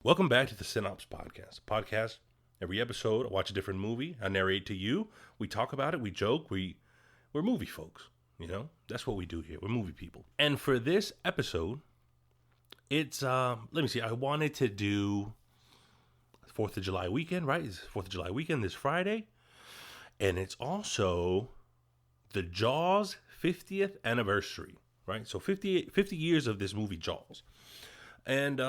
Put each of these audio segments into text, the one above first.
Welcome back to the Cine-Ops podcast. Every episode, I watch a different movie. I narrate to you. We talk about it. We joke. We're movie folks. You know, that's what we do here. We're movie people. And for this episode, it's let me see. I wanted to do 4th of July weekend, right? It's 4th of July weekend this Friday, and it's also the Jaws 50th anniversary, right? So 50 years of this movie Jaws, and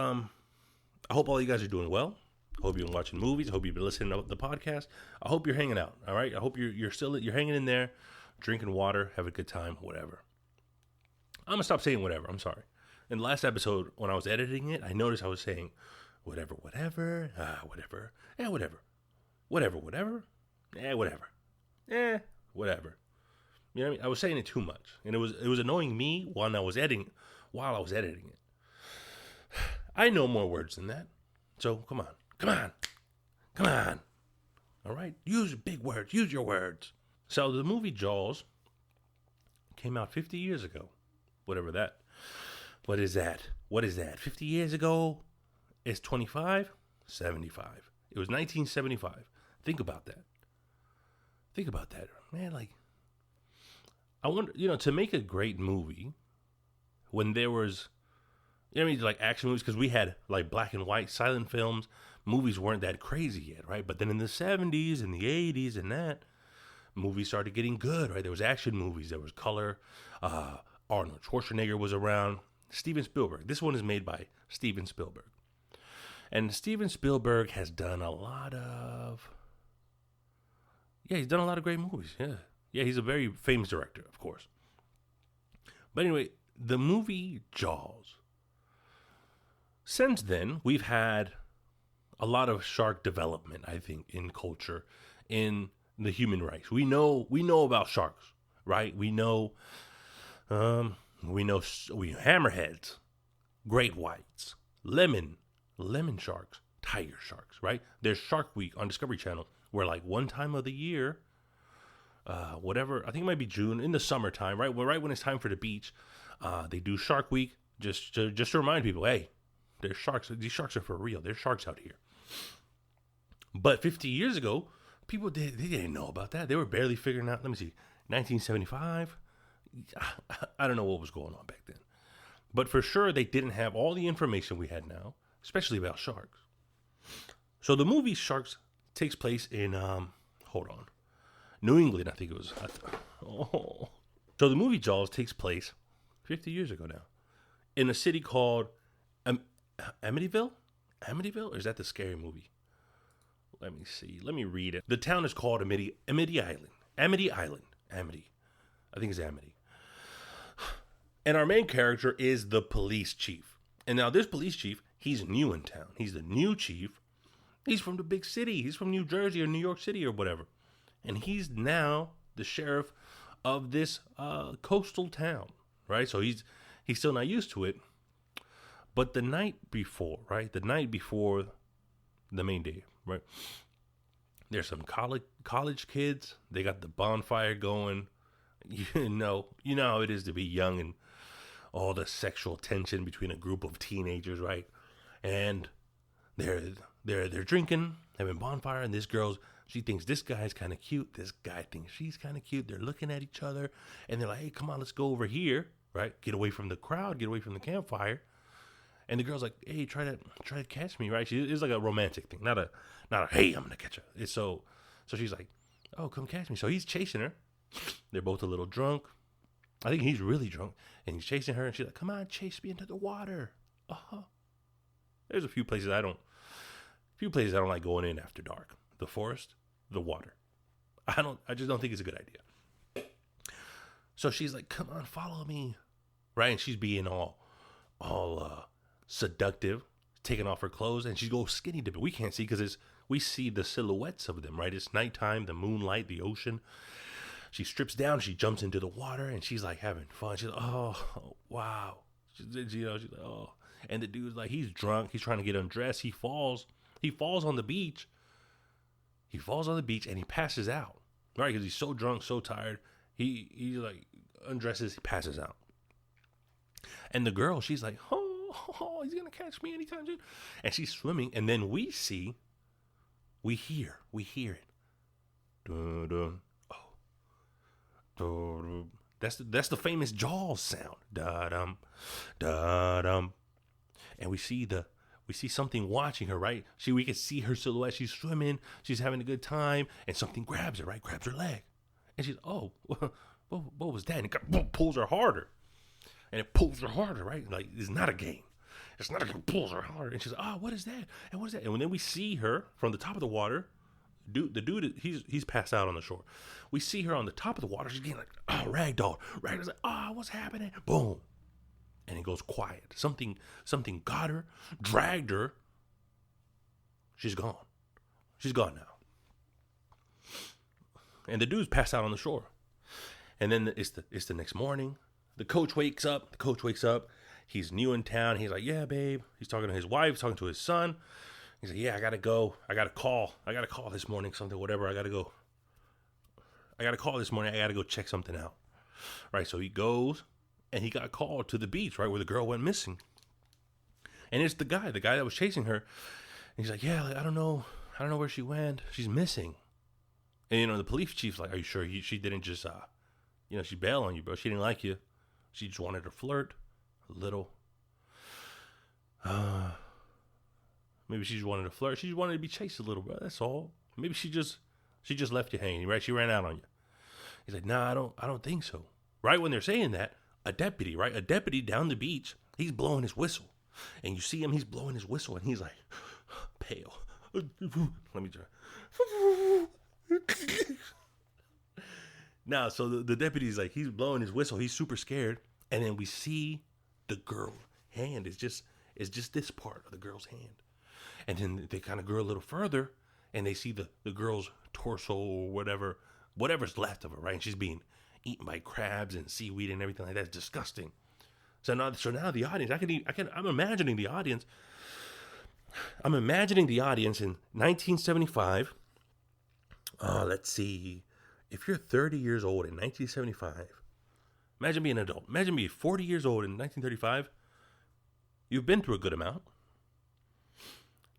I hope all you guys are doing well. I hope you've been watching movies. I hope you've been listening to the podcast. I hope you're hanging out. All right. I hope you're hanging in there, drinking water, having a good time, whatever. I'm gonna stop saying whatever. I'm sorry. In the last episode, when I was editing it, I noticed I was saying whatever, whatever, whatever, whatever, whatever, whatever. You know what I mean? I was saying it too much, and it was annoying me while I was editing it. I know more words than that. So come on. All right? Use big words. Use your words. So the movie Jaws came out 50 years ago. What is that? 50 years ago is 25? 75. It was 1975. Think about that. Man, like, I wonder, to make a great movie when there was, like action movies, because we had like black and white silent films. Movies weren't that crazy yet, right? But then in the 70s and the 80s and that, movies started getting good, right? There was action movies. There was color. Arnold Schwarzenegger was around. Steven Spielberg. This one is made by Steven Spielberg. And Steven Spielberg has done a lot of great movies. Yeah, he's a very famous director, of course. But anyway, the movie Jaws. Since then, we've had a lot of shark development, I think, in culture, in the human race. We know about sharks, right? We know hammerheads, great whites, lemon sharks, tiger sharks, right? There's Shark Week on Discovery Channel, where like one time of the year, I think it might be June, in the summertime, right? Well, right when it's time for the beach, they do Shark Week just to remind people, hey, there's sharks. These sharks are for real. There's sharks out here. But 50 years ago, people they didn't know about that. They were barely figuring out. Let me see, 1975. I don't know what was going on back then, but for sure they didn't have all the information we had now, especially about sharks. So the movie Sharks takes place in New England. I think it was. So the movie Jaws takes place 50 years ago now in a city called Amityville? Or is that the scary movie? Let me see. Let me read it. The town is called Amity Island. Amity. I think it's Amity. And our main character is the police chief. And now this police chief, he's new in town. He's the new chief. He's from the big city. He's from New Jersey or New York City or whatever. And he's now the sheriff of this coastal town, right? So he's still not used to it. But the night before the main day, right? There's some college kids. They got the bonfire going. You know how it is to be young and all the sexual tension between a group of teenagers, right? And they're drinking, having bonfire, and this girl, she thinks this guy's kind of cute. This guy thinks she's kind of cute. They're looking at each other, and they're like, "Hey, come on, let's go over here, right? Get away from the crowd, get away from the campfire." And the girl's like, "Hey, try to catch me," right? It's like a romantic thing, not a "Hey, I'm gonna catch you." It's so she's like, "Oh, come catch me." So he's chasing her. They're both a little drunk. I think he's really drunk, and he's chasing her, and she's like, "Come on, chase me into the water." There's a few places I don't like going in after dark. The forest, the water. I just don't think it's a good idea. So she's like, "Come on, follow me," right? And she's being all seductive, taking off her clothes, and she goes skinny dipping. We can't see because we see the silhouettes of them, right? It's nighttime, the moonlight, the ocean. She strips down, she jumps into the water, and she's like having fun. She's like, "Oh, wow." She's like, "Oh." And the dude's like, he's drunk, he's trying to get undressed. He falls on the beach. And he passes out, right? Because he's so drunk, so tired. He like undresses, he passes out. And the girl, she's like, "Oh, oh, he's gonna catch me anytime soon. And she's swimming, and then we hear it. Dun, dun. Oh, dun, dun. That's the famous Jaws sound. Da dum, da dum. And we see something watching her, right? We can see her silhouette. She's swimming. She's having a good time, and something grabs her, right? Grabs her leg, and she's, oh, what was that? And it pulls her harder, and it pulls her harder, right? Like, it's not a game. It's not a game. It pulls her harder, and she's like, oh, what is that? And what is that? And then we see her from the top of the water. The dude, he's passed out on the shore. We see her on the top of the water. She's getting like, oh, ragdoll. Ragdoll's like, oh, what's happening? Boom. And it goes quiet. Something got her, dragged her. She's gone. She's gone now. And the dude's passed out on the shore. And then it's the next morning. The coach wakes up. He's new in town. He's like, yeah, babe. He's talking to his wife, talking to his son. He's like, yeah, I got to go. I got to call this morning, something, whatever. I got to call this morning. I got to go check something out. Right, so he goes, and he got called to the beach, right, where the girl went missing. And it's the guy that was chasing her. And he's like, yeah, I don't know where she went. She's missing. And, the police chief's like, are you sure she didn't just, she bailed on you, bro. She didn't like you. She just wanted to flirt a little. Maybe she just wanted to flirt. She just wanted to be chased a little, bro. That's all. Maybe she just left you hanging, right? She ran out on you. He's like, nah, I don't think so. Right when they're saying that, a deputy down the beach, he's blowing his whistle. And you see him, he's blowing his whistle, and he's like, pale. Let me try. Now, so the deputy's like, he's blowing his whistle. He's super scared. And then we see the girl's hand. It's just this part of the girl's hand. And then they kind of go a little further, and they see the girl's torso or whatever's left of her, right? And she's being eaten by crabs and seaweed and everything like that. It's disgusting. So now the audience, I'm imagining the audience. I'm imagining the audience in 1975. Let's see. If you're 30 years old in 1975, imagine being an adult. Imagine being 40 years old in 1935. You've been through a good amount.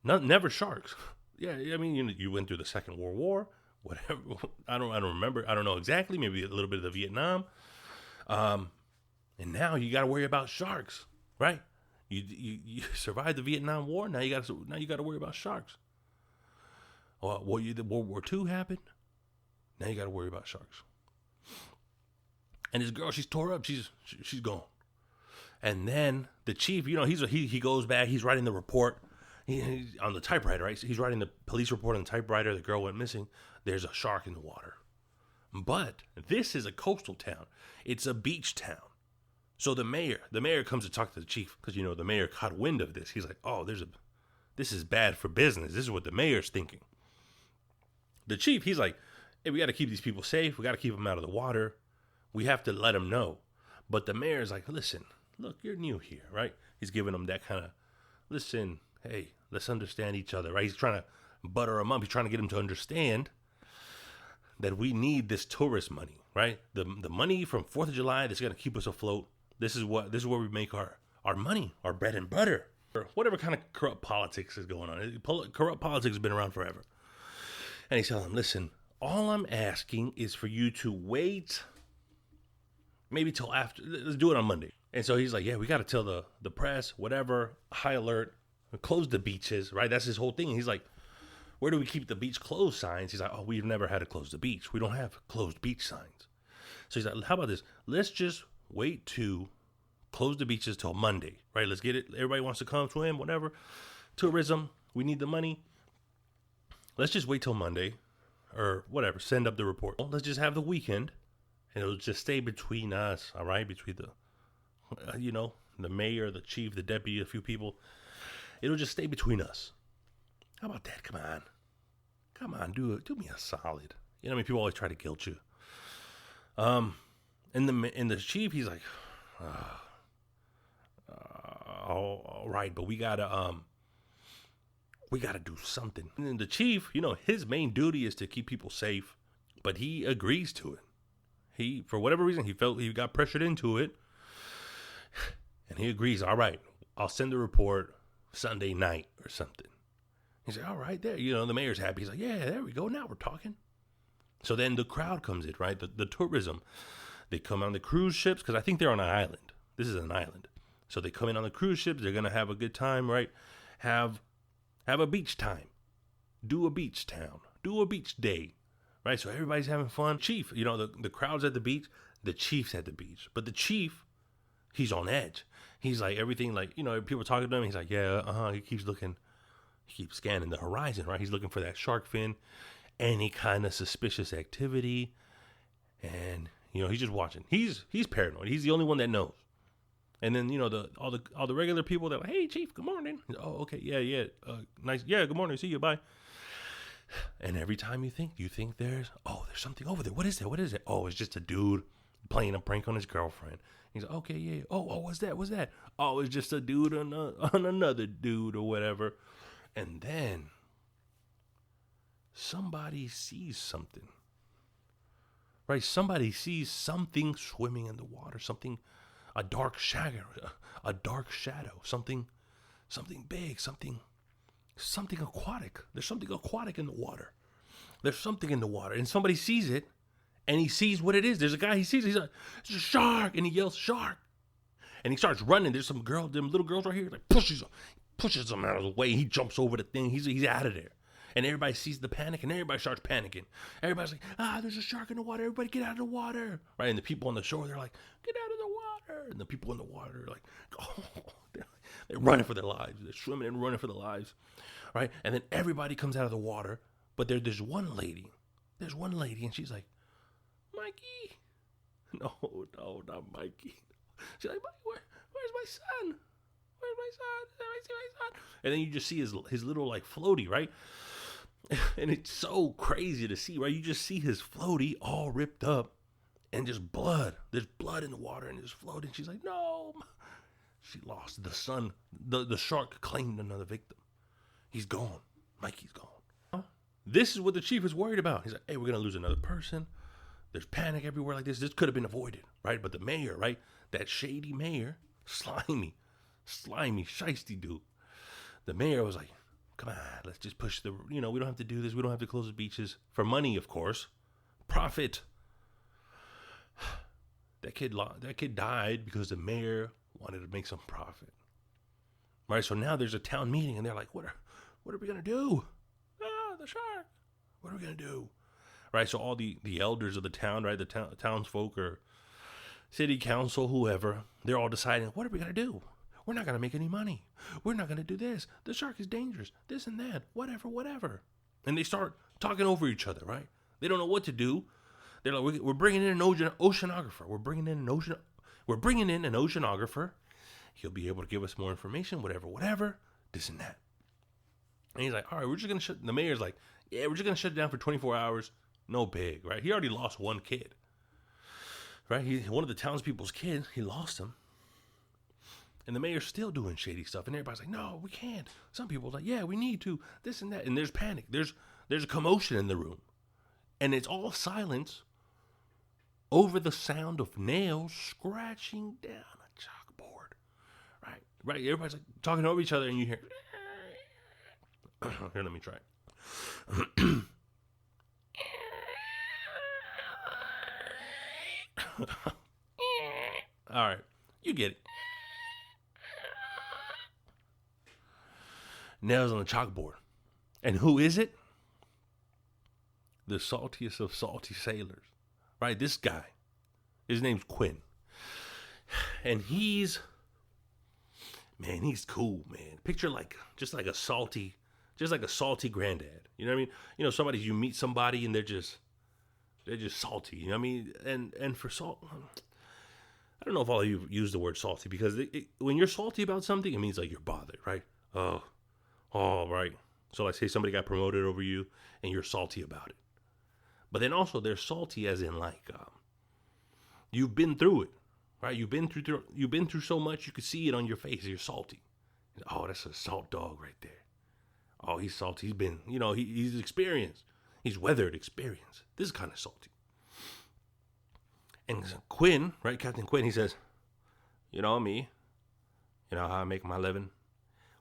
Never sharks. Yeah, I mean, you went through the Second World War, whatever. I don't remember. I don't know exactly. Maybe a little bit of the Vietnam. And now you got to worry about sharks, right? You survived the Vietnam War. Now you got to worry about sharks. Well, World War II happened. Now you got to worry about sharks. And this girl, she's tore up. She's gone. And then the chief, he goes back. He's writing the report. He's on the typewriter, right? So he's writing the police report on the typewriter. The girl went missing. There's a shark in the water. But this is a coastal town. It's a beach town. So the mayor comes to talk to the chief because, the mayor caught wind of this. He's like, oh, this is bad for business. This is what the mayor's thinking. The chief, he's like, hey, we got to keep these people safe. We got to keep them out of the water. We have to let them know. But the mayor's like, listen, look, you're new here, right? He's giving them that kind of, listen, hey, let's understand each other, right? He's trying to butter them up. He's trying to get them to understand that we need this tourist money, right? The money from 4th of July that's going to keep us afloat. This is where we make our money, our bread and butter, or whatever kind of corrupt politics is going on. Corrupt politics has been around forever. And he's telling them, listen, all I'm asking is for you to wait maybe till after. Let's do it on Monday. And so he's like, yeah, we got to tell the press, whatever, high alert, close the beaches, right? That's his whole thing. And he's like, where do we keep the beach closed signs? He's like, oh, we've never had to close the beach. We don't have closed beach signs. So he's like, how about this? Let's just wait to close the beaches till Monday, right? Let's get it. Everybody wants to come swim, whatever. Tourism, we need the money. Let's just wait till Monday or whatever. Send up the report. Let's just have the weekend and it'll just stay between us, all right? Between the mayor, the chief, the deputy, a few people. It'll just stay between us. How about that? Come on, do me a solid. People always try to guilt you. And the chief, he's like, all right, but we gotta do something. And then the chief, his main duty is to keep people safe, but he agrees to it. For whatever reason, he felt he got pressured into it, and he agrees. All right, I'll send the report Sunday night or something. He's like, all right, there. The mayor's happy. He's like, yeah, there we go. Now we're talking. So then the crowd comes in, right? The tourism. They come on the cruise ships because I think they're on an island. This is an island. So they come in on the cruise ships. They're going to have a good time, right? Have a beach time. Do a beach town. Do a beach day, right? So everybody's having fun. Chief, the crowd's at the beach. The chief's at the beach. But the chief, he's on edge. He's like, everything, like, people talking to him. He's like, yeah, He keeps looking. He keeps scanning the horizon, right? He's looking for that shark fin, any kind of suspicious activity. And, he's just watching. He's paranoid. He's the only one that knows. And then, all the regular people, they're like, hey, Chief, good morning. Oh, okay, yeah, nice. Yeah, good morning. See you, bye. And every time you think there's something over there. What is it? Oh, it's just a dude playing a prank on his girlfriend. He's like, okay, yeah. Oh, what's that? Oh, it's just a dude on another dude or whatever. And then somebody sees something. Right? Somebody sees something swimming in the water. A dark shadow, something big, something aquatic. There's something aquatic in the water. And somebody sees it, and he sees what it is. There's a guy, he sees it, he's like, it's a shark, and he yells, shark. And he starts running. There's them little girls right here, like pushes him out of the way. He jumps over the thing. He's out of there. And everybody sees the panic, and everybody starts panicking. Everybody's like, there's a shark in the water. Everybody get out of the water. Right? And the people on the shore, they're like, get out of the water. And the people in the water are like, they're running for their lives. They're swimming and running for their lives. Right? And then everybody comes out of the water. But there's one lady. And she's like, Mikey. No, not Mikey. She's like, where's my son? Where's my son? Let me see my son. And then you just see his little, like, floaty, right? And it's so crazy to see, right? You just see his floaty all ripped up and just blood. There's blood in the water and it's floating. She's like, no. She lost the son. The shark claimed another victim. He's gone. Mikey's gone. This is what the chief is worried about. He's like, hey, we're going to lose another person. There's panic everywhere like this. This could have been avoided, right? But the mayor, right? That shady mayor, slimy, shiesty dude. The mayor was like, come on, let's just push we don't have to do this. We don't have to close the beaches for money, of course. Profit. That kid died because the mayor wanted to make some profit. Right? So now there's a town meeting and they're like, what are we going to do? The shark. What are we going to do? Right? So all the elders of the town, right? The townsfolk or city council, whoever, they're all deciding, what are we going to do? We're not going to make any money. We're not going to do this. The shark is dangerous. This and that. Whatever. And they start talking over each other, right? They don't know what to do. They're like, we're bringing in an oceanographer. We're bringing in an oceanographer. He'll be able to give us more information, whatever, this and that. And he's like, all right, we're just going to shut, the mayor's like, yeah, we're just going to shut it down for 24 hours. No big, right? He already lost one kid, right? One of the townspeople's kids, he lost him. And the mayor's still doing shady stuff. And everybody's like, no, we can't. Some people are like, yeah, we need to, this and that. And there's panic. There's a commotion in the room. And it's all silence over the sound of nails scratching down a chalkboard. Right? Everybody's like talking over each other and you hear, here, let me try it. All right, you get it. Nails on the chalkboard. And who is it? The saltiest of salty sailors. Right? This guy. His name's Quinn. And he's cool, man. Picture just like a salty granddad. You know what I mean? You meet somebody and they're just salty. You know what I mean? And for salt, I don't know if all of you use the word salty because when you're salty about something, it means like you're bothered, right? Oh, right. So like say somebody got promoted over you and you're salty about it. But then also they're salty as in you've been through it, right? You've been through so much you could see it on your face. You're salty. Oh, that's a salt dog right there. Oh, he's salty. He's been, he's experienced. He's weathered experience. This is kind of salty. And Quinn, right, Captain Quinn, he says, me, You know how I make my living?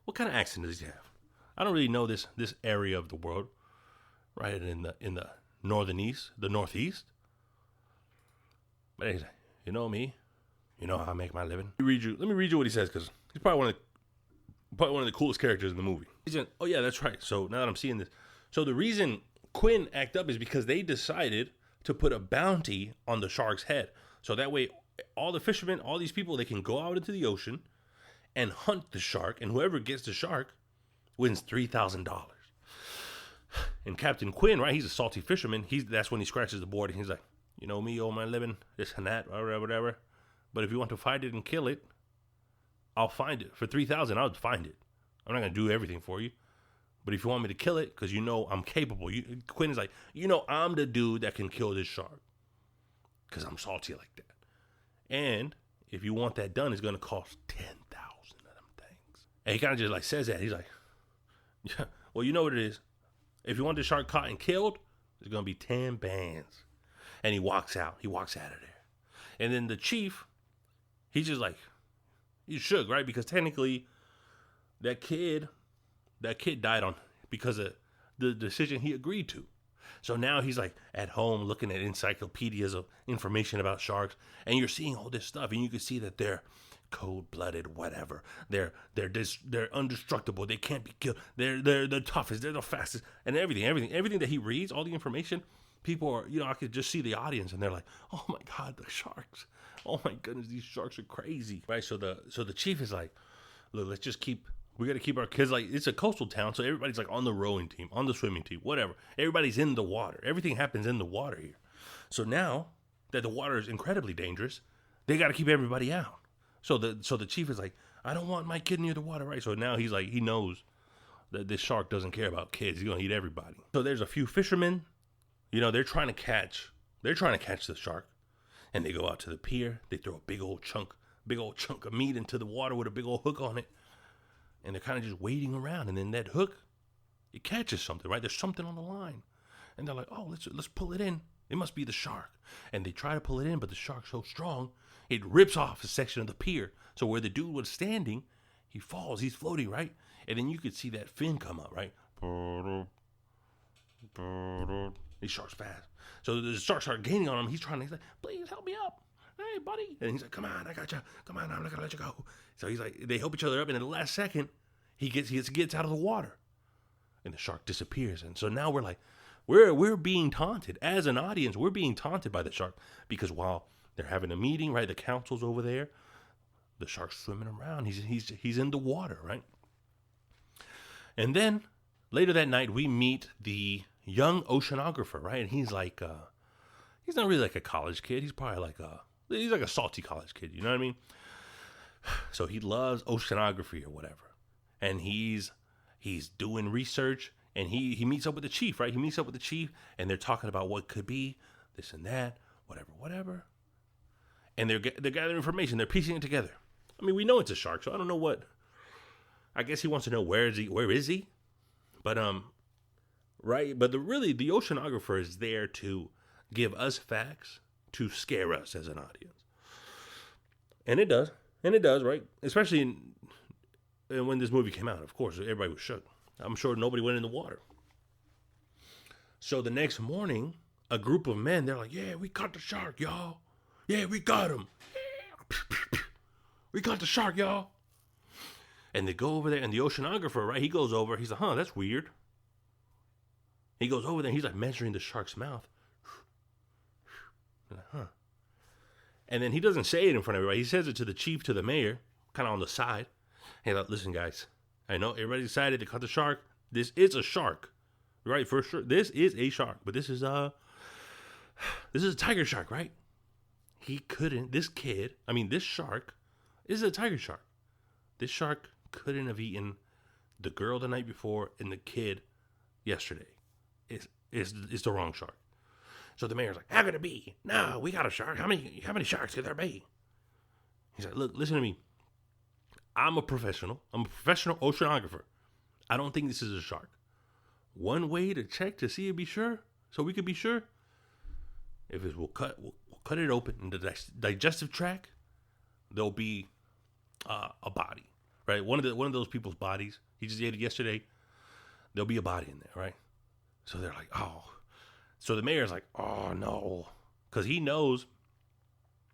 What kind of accent does he have? I don't really know this area of the world, right? In the northeast. But he's like, you know me, you know how I make my living. Let me read you what he says, because he's probably one of the coolest characters in the movie. He's like, oh yeah, that's right. So now that I'm seeing this, so the reason Quinn act up is because they decided to put a bounty on the shark's head, so that way all the fishermen, all these people, they can go out into the ocean and hunt the shark, and whoever gets the shark wins $3,000. And Captain Quinn, right? He's a salty fisherman. That's when he scratches the board and he's like, you know me, oh my living, this and that, whatever. But if you want to fight it and kill it, I'll find it for $3,000. I'll find it. I'm not gonna do everything for you, but if you want me to kill it, because you know I'm capable. Quinn is like, you know, I'm the dude that can kill this shark, because I'm salty like that. And if you want that done, it's gonna cost 10,000 of them things. And he kind of just like says that. He's like, yeah, well, you know what it is. If you want the shark caught and killed, it's gonna be 10 bands. And he walks out. He walks out of there. And then the chief, he's just like, he's shook, right? Because technically, that kid died because of the decision he agreed to. So now he's like at home looking at encyclopedias of information about sharks, and you're seeing all this stuff, and you can see that they're cold-blooded, whatever. They're indestructible. They can't be killed. They're the toughest. They're the fastest, and everything that he reads, all the information. People are, you know, I could just see the audience, and they're like, "Oh my God, the sharks! Oh my goodness, these sharks are crazy!" Right? So the chief is like, "Look, we got to keep our kids, like, it's a coastal town, so everybody's like on the rowing team, on the swimming team, whatever. Everybody's in the water. Everything happens in the water here. So now that the water is incredibly dangerous, they got to keep everybody out. So the chief is like, I don't want my kid near the water, right? So now he's like, he knows that this shark doesn't care about kids. He's gonna eat everybody. So there's a few fishermen, you know, they're trying to catch the shark, and they go out to the pier. They throw a big old chunk of meat into the water with a big old hook on it. And they're kind of just waiting around, and then that hook, it catches something, right? There's something on the line, and they're like, "Oh, let's pull it in. It must be the shark." And they try to pull it in, but the shark's so strong, it rips off a section of the pier. So where the dude was standing, he falls. He's floating, right? And then you could see that fin come up, right? These sharks fast. So the sharks start gaining on him. He's like, "Please help me up. Hey, buddy." And he's like, "Come on, I got you. Come on, I'm not gonna let you go." So he's like, they help each other up, and in the last second, he gets out of the water, and the shark disappears. And so now we're like, we're being taunted as an audience. We're being taunted by the shark, because while they're having a meeting, right, the council's over there, the shark's swimming around. He's in the water, right? And then later that night, we meet the young oceanographer, right? And he's like, he's not really like a college kid. He's probably like a salty college kid. You know what I mean? So he loves oceanography or whatever. And he's doing research, and he meets up with the chief, right? He meets up with the chief, and they're talking about what could be, this and that, whatever. And they're gathering information. They're piecing it together. I mean, we know it's a shark, so I don't know what. I guess he wants to know where is he? But right. But the oceanographer is there to give us facts to scare us as an audience, and it does, right? Especially when this movie came out, of course, everybody was shook. I'm sure nobody went in the water. So the next morning, a group of men, they're like, "Yeah, we caught the shark, y'all. Yeah, we got him. We caught the shark, y'all." And they go over there, and the oceanographer, right, he goes over, he's like, "Huh, that's weird." He goes over there, and he's like measuring the shark's mouth. Like, huh. And then he doesn't say it in front of everybody. He says it to the chief, to the mayor, kind of on the side. He's like, "Listen, guys, I know everybody decided to cut the shark. This is a shark, right? For sure, this is a shark, but this is a tiger shark, right? This shark is a tiger shark. This shark couldn't have eaten the girl the night before and the kid yesterday. It's the wrong shark." So the mayor's like, "How could it be? No, we got a shark. How many sharks could there be?" He's like, "Look, listen to me. I'm a professional oceanographer. I don't think this is a shark. One way to check to see and be sure, so we could be sure, we'll cut it open in the digestive tract. There'll be a body. right? One of those people's bodies. He just ate it yesterday. There'll be a body in there, right? So they're like, oh. So the mayor's like, oh no, because he knows,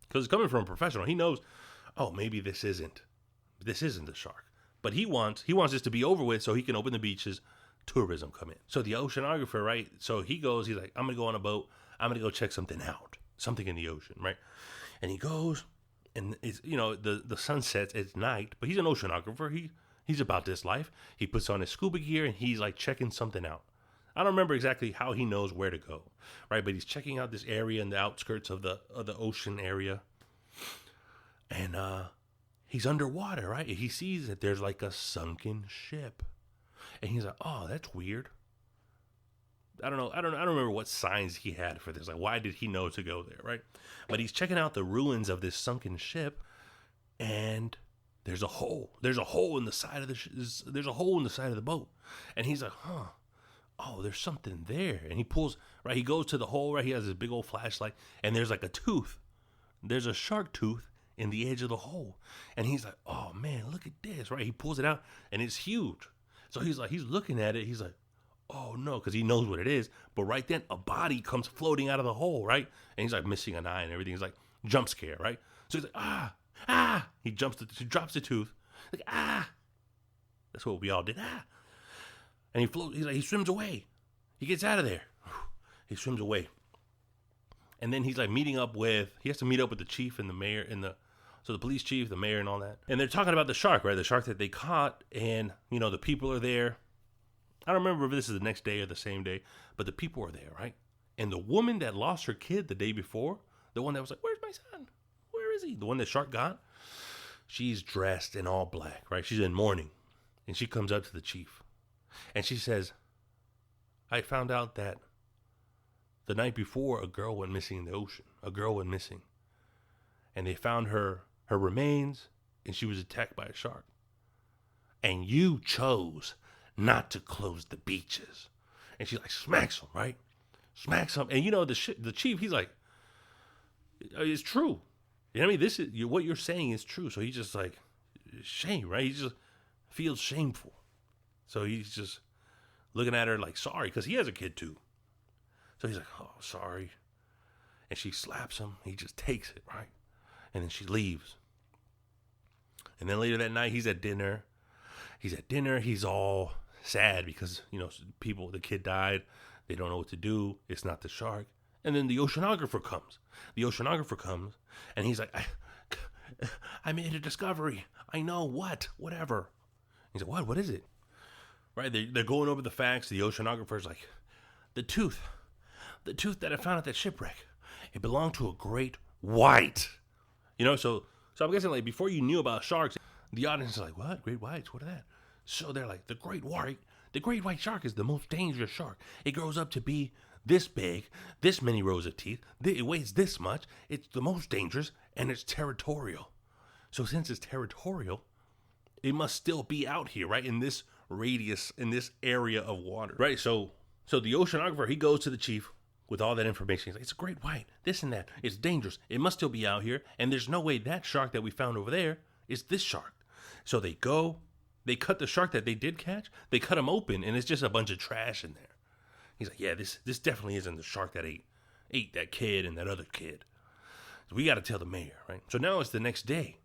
because it's coming from a professional. He knows, oh, maybe this isn't the shark. But he wants this to be over with so he can open the beaches, tourism come in. So the oceanographer, right? So he goes, he's like, I'm gonna go on a boat. I'm gonna go check something out, something in the ocean, right? And he goes, and it's, the sun sets. It's night, but he's an oceanographer. He's about this life. He puts on his scuba gear and he's like checking something out. I don't remember exactly how he knows where to go, right? But he's checking out this area in the outskirts of the ocean area, and he's underwater, right? He sees that there's like a sunken ship, and he's like, "Oh, that's weird." I don't know. I don't remember what signs he had for this. Like, why did he know to go there, right? But he's checking out the ruins of this sunken ship, and there's a hole. There's a hole in the side of there's a hole in the side of the boat, and he's like, "Huh." Oh, there's something there. And he pulls, right? He goes to the hole, right? He has this big old flashlight, and there's like a tooth. There's a shark tooth in the edge of the hole. And he's like, oh man, look at this, right? He pulls it out, and it's huge. So he's looking at it. He's like, oh no, because he knows what it is. But right then, a body comes floating out of the hole, right? And he's like missing an eye and everything. He's like, jump scare, right? So he's like, ah. He drops the tooth. Like, ah. That's what we all did, ah. And he floats. He swims away. He gets out of there. He swims away. And then he's like he has to meet up with the chief and the mayor so the police chief, the mayor, and all that. And they're talking about the shark, right? The shark that they caught, and the people are there. I don't remember if this is the next day or the same day, but the people are there, right? And the woman that lost her kid the day before, the one that was like, "Where's my son? Where is he?" The one that shark got. She's dressed in all black, right? She's in mourning, and she comes up to the chief. And she says, I found out that the night before a girl went missing in the ocean. A girl went missing. And they found her remains, and she was attacked by a shark. And you chose not to close the beaches. And she like smacks him, right? Smacks him. And the chief, he's like, it's true. You know what I mean? What you're saying is true. So he's just like, shame, right? He just feels shameful. So he's just looking at her like, sorry, because he has a kid too. So he's like, oh, sorry. And she slaps him. He just takes it, right? And then she leaves. And then later that night, he's at dinner. He's all sad because, the kid died. They don't know what to do. It's not the shark. And then the oceanographer comes. And he's like, I made a discovery. I know what, whatever. He's like, what? What is it? Right, they're going over the facts. The oceanographer's like, the tooth that I found at that shipwreck, it belonged to a great white. So I'm guessing like before you knew about sharks, the audience is like, what? Great whites? What are that? So they're like, the great white shark is the most dangerous shark. It grows up to be this big, this many rows of teeth. It weighs this much. It's the most dangerous, and it's territorial. So since it's territorial, it must still be out here, right? In this radius, in this area of water, right? So the oceanographer, he goes to the chief with all that information. He's like, it's a great white, this and that. It's dangerous. It must still be out here. And there's no way that shark that we found over there is this shark. So they cut the shark that they did catch. They cut him open, and it's just a bunch of trash in there. He's like, yeah, this definitely isn't the shark that ate that kid and that other kid. So we got to tell the mayor, right? So now it's the next day.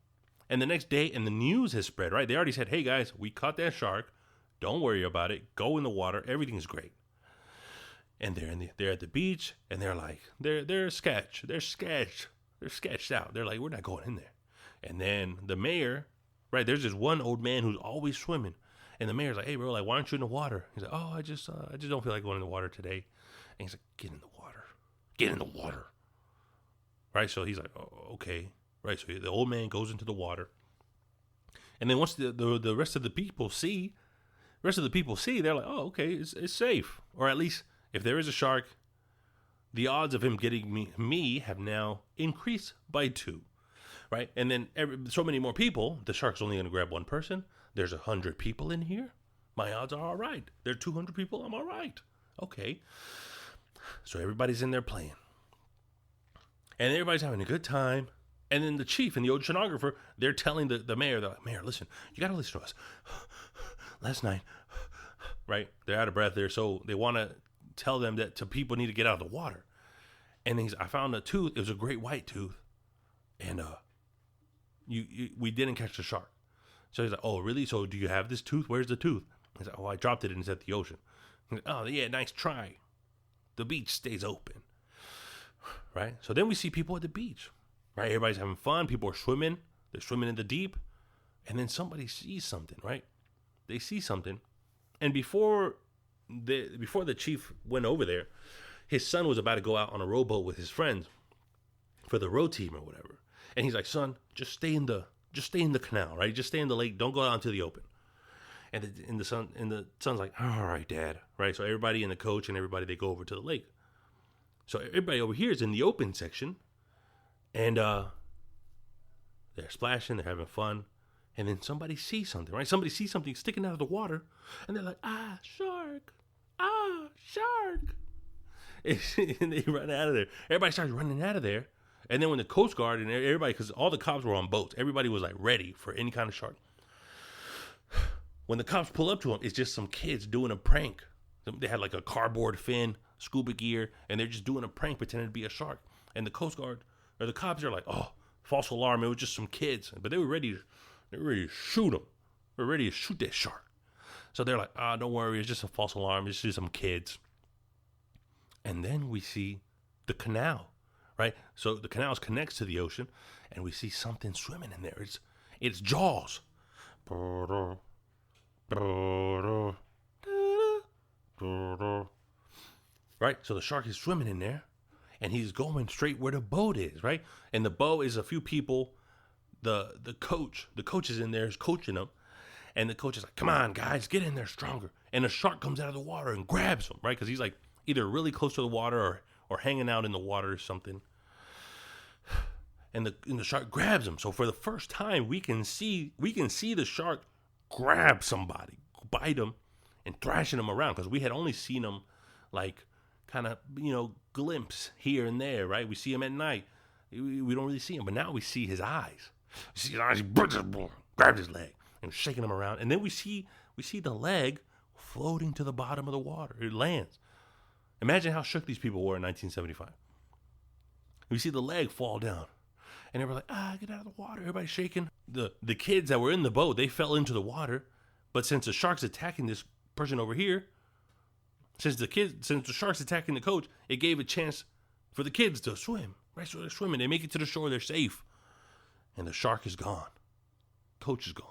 And the next day, and the news has spread, right? They already said, hey, guys, we caught that shark. Don't worry about it. Go in the water. Everything's great. And they're at the beach, and they're like, they're sketched. They're sketched out. They're like, we're not going in there. And then the mayor, right, there's this one old man who's always swimming. And the mayor's like, hey, bro, like, why aren't you in the water? He's like, oh, I just don't feel like going in the water today. And he's like, get in the water. Get in the water. Right? So he's like, oh, okay. Right? So the old man goes into the water. And then once the rest of the people see, they're like, oh, okay, it's safe. Or at least if there is a shark, the odds of him getting me have now increased by 2. Right? And then so many more people, the shark's only going to grab one person. There's 100 people in here. My odds are all right. There are 200 people. I'm all right. Okay. So everybody's in there playing. And everybody's having a good time. And then the chief and the oceanographer, they're telling the mayor, they're like, Mayor, listen, you got to listen to us. Last night, right? They're out of breath there, so they want to tell them that people need to get out of the water. And I found a tooth. It was a great white tooth, and we didn't catch the shark. So he's like, oh, really? So do you have this tooth? Where's the tooth? He's like, oh, I dropped it and it's at the ocean. He's like, oh, yeah, nice try. The beach stays open, right? So then we see people at the beach, right? Everybody's having fun. People are swimming. They're swimming in the deep. And then somebody sees something, right? They see something. And before the chief went over there, his son was about to go out on a rowboat with his friends for the row team or whatever. And he's like, son, just stay in the canal, right? Just stay in the lake. Don't go out into the open. And the son's like, all right, Dad, right? So everybody and the coach and everybody, they go over to the lake. So everybody over here is in the open section, and they're splashing, they're having fun, and then somebody sees something, right? Somebody sees something sticking out of the water, and they're like, shark, shark. And they run out of there. Everybody starts running out of there. And then when the Coast Guard and everybody, because all the cops were on boats, everybody was like ready for any kind of shark. When the cops pull up to them, it's just some kids doing a prank. They had like a cardboard fin, scuba gear, and they're just doing a prank pretending to be a shark. And the Coast Guard or the cops are like, oh, false alarm. It was just some kids. But they were ready to shoot them. They were ready to shoot that shark. So they're like, don't worry, it's just a false alarm. It's just some kids. And then we see the canal, right? So the canal connects to the ocean, and we see something swimming in there. It's Jaws. Right? So the shark is swimming in there, and he's going straight where the boat is, right? And the boat is a few people. The coach is in there, is coaching them, and the coach is like, come on, guys, get in there stronger. And the shark comes out of the water and grabs him, right? Because he's like either really close to the water or hanging out in the water or something. And the shark grabs him. So for the first time, we can see the shark grab somebody, bite him, and thrashing him around, because we had only seen him like kind of, glimpse here and there, right? We see him at night. We don't really see him, but now we see his eyes. We see his eyes. He grabbed his leg and was shaking him around. And then we see the leg floating to the bottom of the water. It lands. Imagine how shook these people were in 1975. We see the leg fall down. And they were like, get out of the water. Everybody's shaking. The kids that were in the boat, they fell into the water. But since the shark's attacking this person over here, since the shark's attacking the coach, it gave a chance for the kids to swim. Right? So they're swimming. They make it to the shore. They're safe. And the shark is gone. Coach is gone.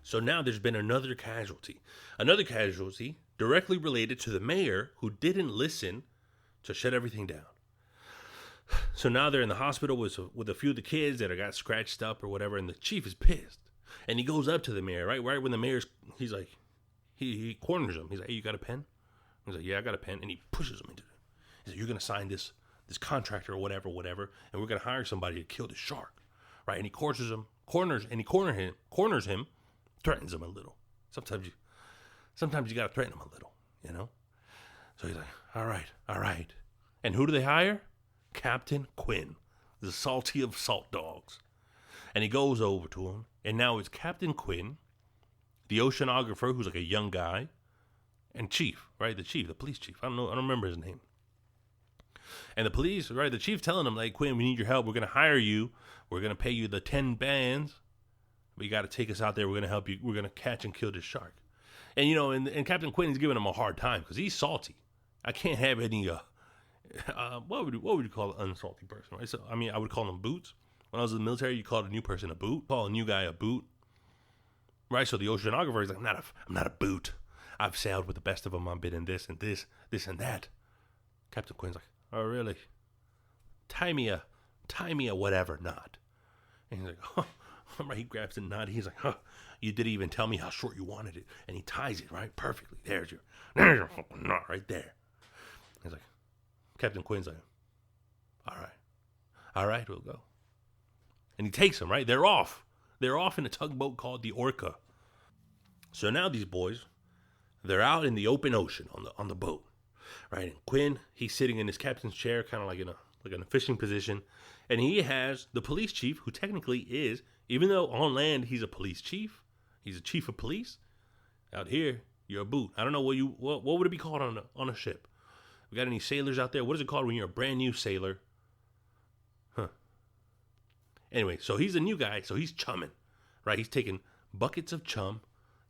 So now there's been another casualty. Another casualty directly related to the mayor who didn't listen to shut everything down. So now they're in the hospital with a few of the kids that got scratched up or whatever, and the chief is pissed. And he goes up to the mayor, right? Right when the mayor's, he's like, he corners him. He's like, hey, you got a pen? He's like, yeah, I got a pen. And he pushes him into it. He's like, you're going to sign this contractor or whatever, and we're going to hire somebody to kill the shark, right? And he corners him, threatens him a little. Sometimes you got to threaten him a little, So he's like, all right. And who do they hire? Captain Quinn, the salty of salt dogs. And he goes over to him, and now it's Captain Quinn, the oceanographer, who's like a young guy, and chief, right? The police chief. I don't remember his name. And the police, right? The chief telling him, like, Quinn, we need your help. We're going to hire you. We're going to pay you the 10 bands. But you got to take us out there. We're going to help you. We're going to catch and kill this shark. And, and Captain Quinn is giving him a hard time because he's salty. I can't have any, what would you call an unsalty person, right? So, I would call them boots. When I was in the military, you called a new person a boot. Call a new guy a boot. Right? So the oceanographer is like, I'm not a boot. I've sailed with the best of them. I've been in this and this and that. Captain Quinn's like, oh, really? Tie me a whatever knot. And he's like, oh, right. He grabs the knot. He's like, you didn't even tell me how short you wanted it. And he ties it, right? Perfectly. There's your fucking knot right there. He's like, Captain Quinn's like, all right, we'll go. And he takes them, right? They're off in a tugboat called the Orca. So now these boys, they're out in the open ocean on the boat, right? And Quinn, he's sitting in his captain's chair, kind of like in a like in a fishing position, and he has the police chief, who technically is, even though on land he's a police chief, he's a chief of police. Out here, you're a boot. I don't know what would it be called on a ship. We got any sailors out there? What is it called when you're a brand new sailor? Huh. Anyway, so he's a new guy, so he's chumming, right? He's taking buckets of chum,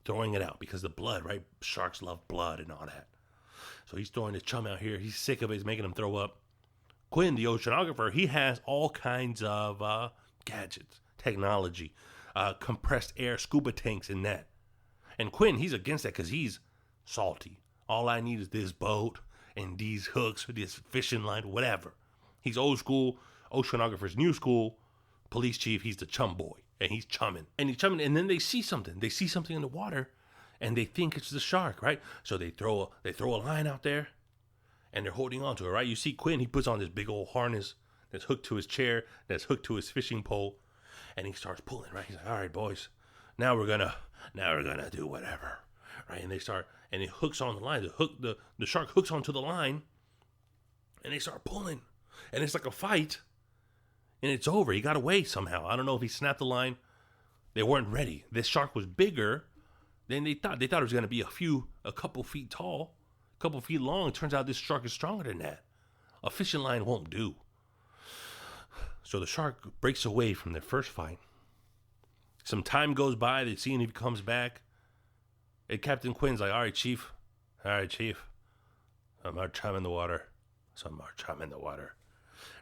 throwing it out because the blood, right? Sharks love blood and all that. So he's throwing the chum out here. He's sick of it. He's making him throw up. Quinn, the oceanographer, he has all kinds of gadgets, technology, compressed air, scuba tanks, and that. And Quinn, he's against that because he's salty. All I need is this boat and these hooks, this fishing line, whatever. He's old school, oceanographer's new school, police chief. He's the chum boy, and he's chumming. And he's chumming, and then they see something. They see something in the water, and they think it's the shark, right? So they throw a line out there, and they're holding on to it, right? You see Quinn, he puts on this big old harness that's hooked to his chair, that's hooked to his fishing pole, and he starts pulling, right? He's like, all right, boys, now we're gonna do whatever, right? And they start, and it hooks on the line. The shark hooks onto the line, and they start pulling, and it's like a fight, and it's over. He got away somehow. I don't know if he snapped the line. They weren't ready. This shark was bigger than they thought. They thought it was gonna be a couple feet tall, a couple feet long. It turns out this shark is stronger than that. A fishing line won't do. So the shark breaks away from their first fight. Some time goes by. They see if he comes back. And Captain Quinn's like, all right, chief. Some more chum in the water.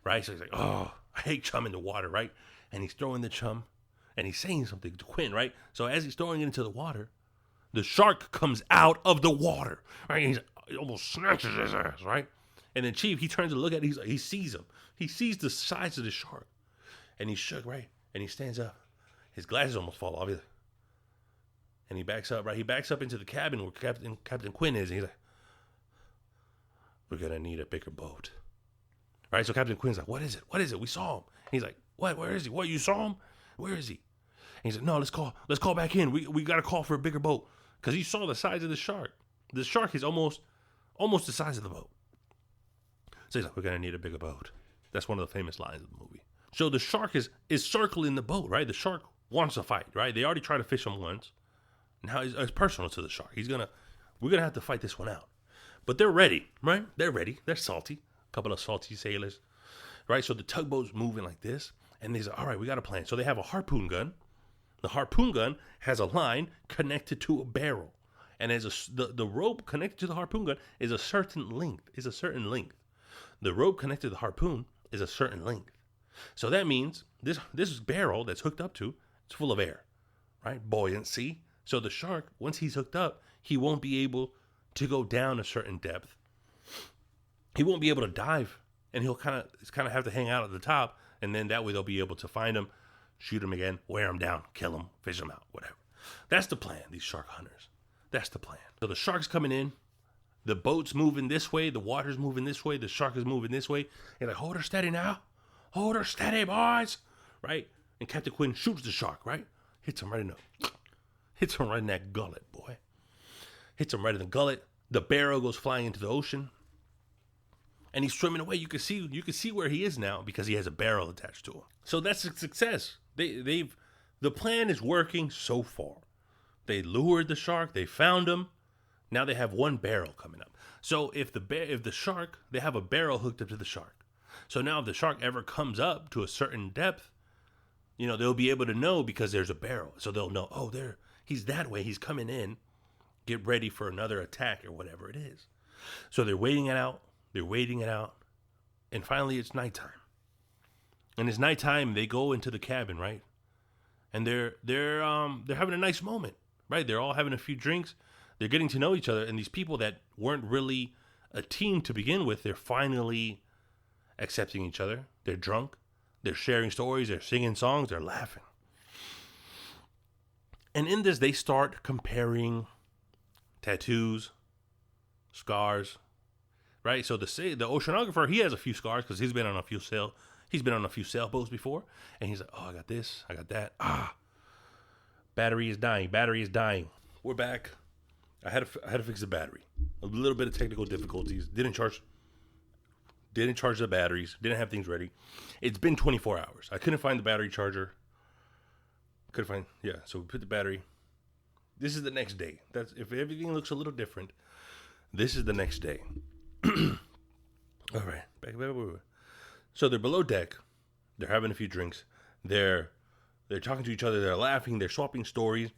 Right? So he's like, oh, I hate chum in the water, right? And he's throwing the chum. And he's saying something to Quinn, right? So as he's throwing it into the water, the shark comes out of the water, right? And he almost snatches his ass, right? And then Chief, he turns to look at it. He sees him. He sees the size of the shark. And he's shook, right? And he stands up. His glasses almost fall off. And he backs up, right? He backs up into the cabin where Captain Quinn is. And he's like, we're going to need a bigger boat. Right? So Captain Quinn's like, what is it? We saw him. And he's like, what? Where is he? What, you saw him? Where is he? And he's like, no, let's call back in. We got to call for a bigger boat. Because he saw the size of the shark. The shark is almost the size of the boat. So he's like, we're going to need a bigger boat. That's one of the famous lines of the movie. So the shark is circling the boat, right? The shark wants to fight, right? They already tried to fish him once. Now it's personal to the shark. We're going to have to fight this one out. But they're ready, right? They're ready. They're salty. A couple of salty sailors, right? So the tugboat's moving like this. And they say, all right, we got a plan. So they have a harpoon gun. The harpoon gun has a line connected to a barrel. And the rope connected to the harpoon gun is a certain length. The rope connected to the harpoon is a certain length. So that means this barrel that's hooked up to, it's full of air, right? Buoyancy. So the shark, once he's hooked up, he won't be able to go down a certain depth. He won't be able to dive, and he'll kind of have to hang out at the top, and then that way they'll be able to find him, shoot him again, wear him down, kill him, fish him out, whatever. That's the plan, these shark hunters. That's the plan. So the shark's coming in. The boat's moving this way. The water's moving this way. The shark is moving this way. And like, hold her steady now. Hold her steady, boys. Right? And Captain Quinn shoots the shark, right? Hits him right in that gullet, boy. Hits him right in the gullet. The barrel goes flying into the ocean. And he's swimming away. You can see where he is now because he has a barrel attached to him. So that's a success. The plan is working so far. They lured the shark. They found him. Now they have one barrel coming up. So if the shark, they have a barrel hooked up to the shark. So now if the shark ever comes up to a certain depth, they'll be able to know because there's a barrel. So they'll know, oh, he's that way. He's coming in. Get ready for another attack or whatever it is. So they're waiting it out. And finally it's nighttime. And it's nighttime. They go into the cabin, right? And they're having a nice moment, right? They're all having a few drinks. They're getting to know each other. And these people that weren't really a team to begin with, they're finally accepting each other. They're drunk. They're sharing stories. They're singing songs. They're laughing. And in this, they start comparing tattoos, scars, right? So the oceanographer, he has a few scars because he's been on a few sailboats before. And he's like, oh, I got this. I got that. Battery is dying. We're back. I had to fix the battery. A little bit of technical difficulties. Didn't charge Didn't charge the batteries. Didn't have things ready. It's been 24 hours. I couldn't find the battery charger. So we put the battery. This is the next day. That's if everything looks a little different. This is the next day. All right. Back. So they're below deck. They're having a few drinks. They're talking to each other. They're laughing. They're swapping stories.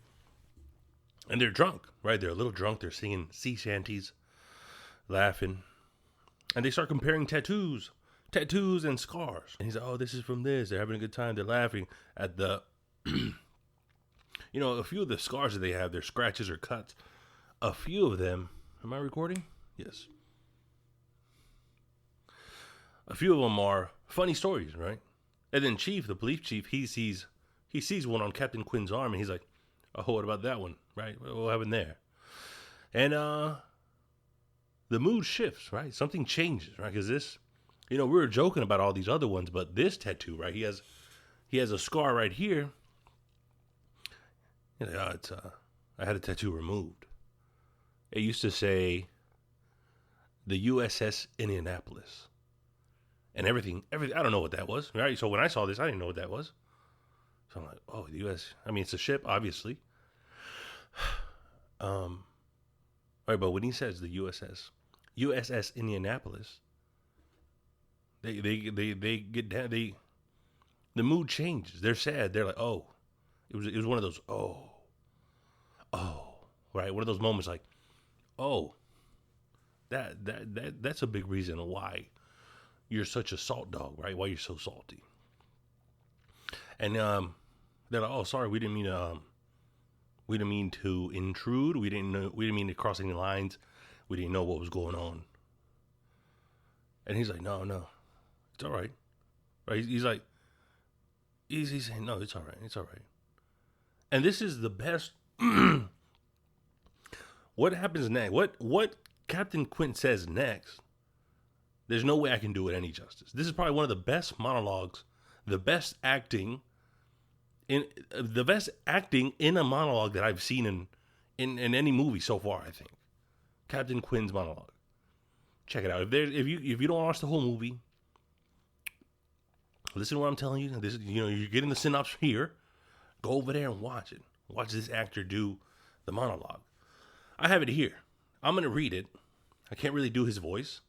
And they're drunk, right? They're a little drunk. They're singing sea shanties, laughing. And they start comparing tattoos and scars. And he's like, oh, this is from this. They're having a good time. They're laughing at the, a few of the scars that they have, their scratches or cuts. A few of them, am I recording? Yes. A few of them are funny stories, right? And then Chief, the police chief, he sees one on Captain Quinn's arm, and he's like, oh, what about that one, right? What happened there? And the mood shifts, right? Something changes, right? Because this, we were joking about all these other ones, but this tattoo, right? He has a scar right here. I had a tattoo removed. It used to say the USS Indianapolis. And everything, I don't know what that was, right? So when I saw this, I didn't know what that was. So I'm like, oh, the U.S., it's a ship, obviously. Right, but when he says the USS Indianapolis, they get down, the mood changes. They're sad. They're like, oh, it was one of those, oh, right? One of those moments like, oh, that's a big reason why you're such a salt dog, right? Why you're so salty. And they're like, oh, sorry, we didn't mean to intrude. We didn't mean to cross any lines. We didn't know what was going on. And he's like, no, it's all right. Right? He's like, he's saying, no, it's all right. And this is the best. What happens next? What Captain Quint says next? There's no way I can do it any justice. This is probably one of the best monologues, the best acting in a monologue that I've seen in any movie so far. I think Captain Quinn's monologue. Check it out. If you don't watch the whole movie, listen to what I'm telling you. This you're getting the Cine-Ops here. Go over there and watch it. Watch this actor do the monologue. I have it here. I'm gonna read it. I can't really do his voice.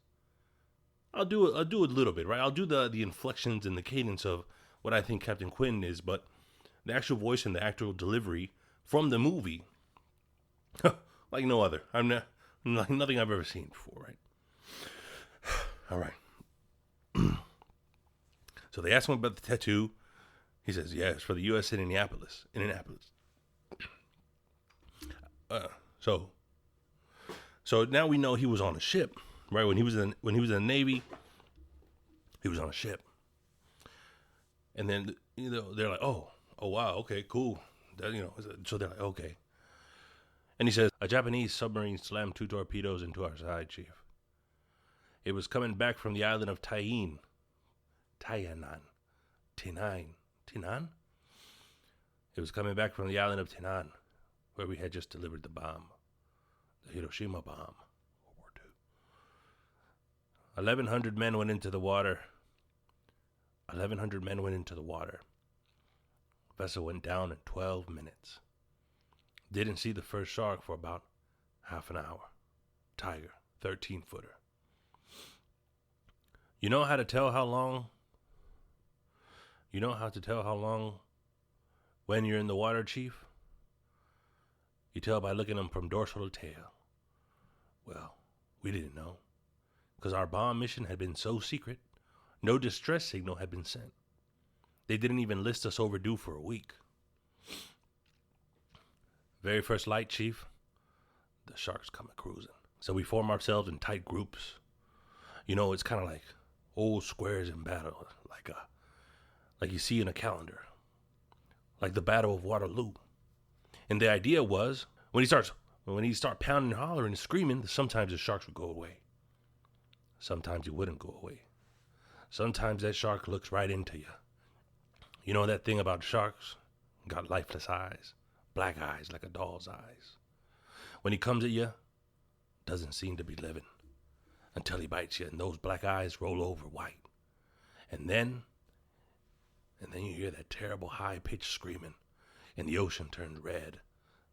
I'll do a little bit, right? I'll do the inflections and the cadence of what I think Captain Quinn is, but the actual voice and the actual delivery from the movie, like no other. Like nothing I've ever seen before, right? All right. So they ask him about the tattoo. He says, yeah, it's for the U.S. Indianapolis. So now we know he was on a ship, right? When he was in the Navy, he was on a ship. And then they're like, oh wow, okay, cool. So they're like, okay. And he says, a Japanese submarine slammed 2 torpedoes into our side, Chief. It was coming back from the island of Tainan. It was coming back from the island of Tainan, where we had just delivered the bomb, the Hiroshima bomb, World War II. 1,100 men went into the water. 1,100 men went into the water. Vessel went down in 12 minutes. Didn't see the first shark for about half an hour. Tiger, 13-footer. You know how to tell how long when you're in the water, Chief? You tell by looking them from dorsal to tail. Well, we didn't know, because our bomb mission had been so secret, no distress signal had been sent. They didn't even list us overdue for a week. Very first light, Chief, the sharks come a-cruising. So we form ourselves in tight groups. It's kind of like old squares in battle, like you see in a calendar, like the Battle of Waterloo. And the idea was, when he start pounding and hollering and screaming, sometimes the sharks would go away. Sometimes he wouldn't go away. Sometimes that shark looks right into you. You know that thing about sharks? Got lifeless eyes, black eyes like a doll's eyes. When he comes at you, doesn't seem to be living. until he bites you, and those black eyes roll over white. And then you hear that terrible high-pitched screaming, and the ocean turns red,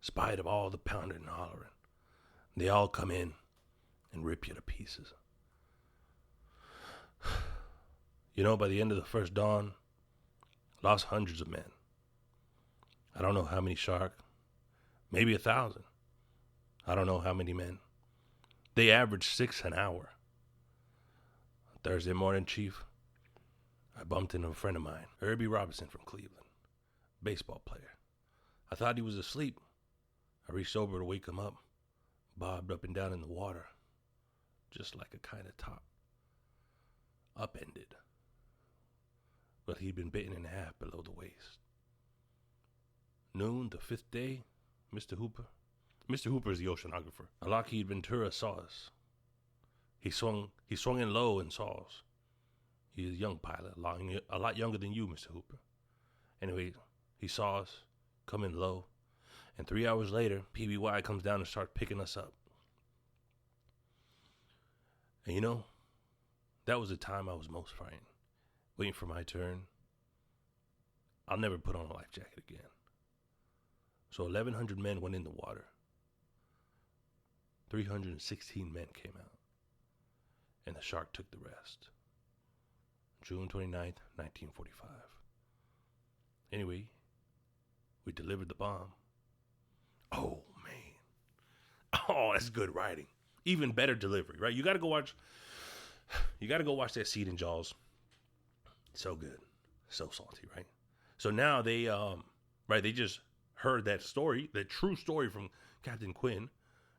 spite of all the pounding and hollering. They all come in and rip you to pieces. You know, by the end of the first dawn, lost hundreds of men. I don't know how many shark, maybe 1,000. I don't know how many men. They averaged 6 an hour. Thursday morning, Chief, I bumped into a friend of mine, Herbie Robinson from Cleveland, baseball player. I thought he was asleep. I reached over to wake him up, bobbed up and down in the water, just like a kind of top, upended. But he'd been bitten in half below the waist. Noon, the 5th day, Mr. Hooper is the oceanographer. A Lockheed Ventura saw us. He swung in low and saw us. He's a young pilot, a lot younger than you, Mr. Hooper. Anyway, he saw us come in low, and 3 hours later, PBY comes down and starts picking us up. And you know, that was the time I was most frightened, waiting for my turn. I'll never put on a life jacket again. So 1,100 men went in the water. 316 men came out, and the shark took the rest. June 29th, 1945. Anyway, we delivered the bomb. Oh, man. Oh, that's good writing. Even better delivery, right? You got to go watch that seed in Jaws. So good. So salty, right? So now they just heard that story, that true story from Captain Quinn,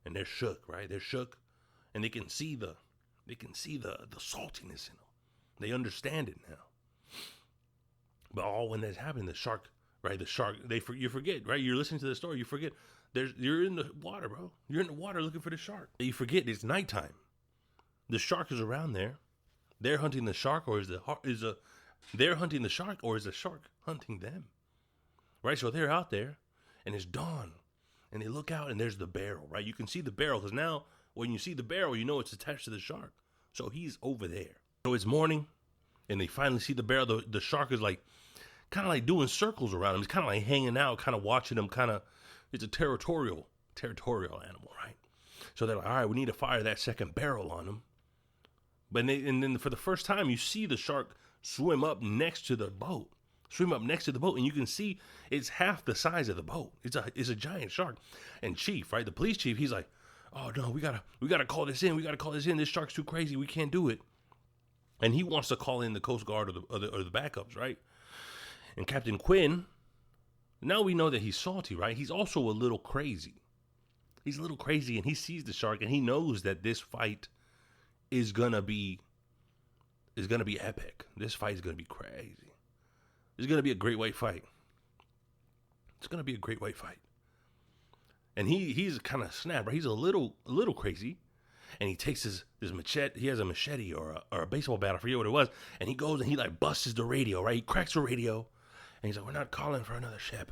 and they're shook, right? They're shook, and they can see the saltiness in them. They understand it now. But all when that's happened, the shark, you forget, right? You're listening to the story, you forget. You're in the water, bro. You're in the water looking for the shark. You forget it's nighttime. The shark is around there. They're hunting the shark, or they're hunting the shark, or is the shark hunting them? Right? So they're out there, and it's dawn, and they look out, and there's the barrel, right? You can see the barrel, because now when you see the barrel, you know it's attached to the shark. So he's over there. So it's morning, and they finally see the barrel. The shark is like, kind of like doing circles around him. He's kind of like hanging out, kind of watching him, it's a territorial animal, right? So they're like, all right, we need to fire that second barrel on him. And then for the first time, you see the shark swim up next to the boat, and you can see it's half the size of the boat. It's a giant shark. And Chief, right, the police chief, he's like, oh no, we gotta call this in. This shark's too crazy. We can't do it. And he wants to call in the Coast Guard or the backups, right? And Captain Quinn, now we know that he's salty, right? He's also a little crazy. He's a little crazy, and he sees the shark, and he knows that this fight is gonna be epic. This fight is gonna be crazy. It's gonna be a great white fight. And he's kind of snapped, right? He's a little crazy. And he takes his machete. He has a machete or a baseball bat. I forget what it was. And he goes and he like busts the radio, right? He cracks the radio, and he's like, "We're not calling for another ship,"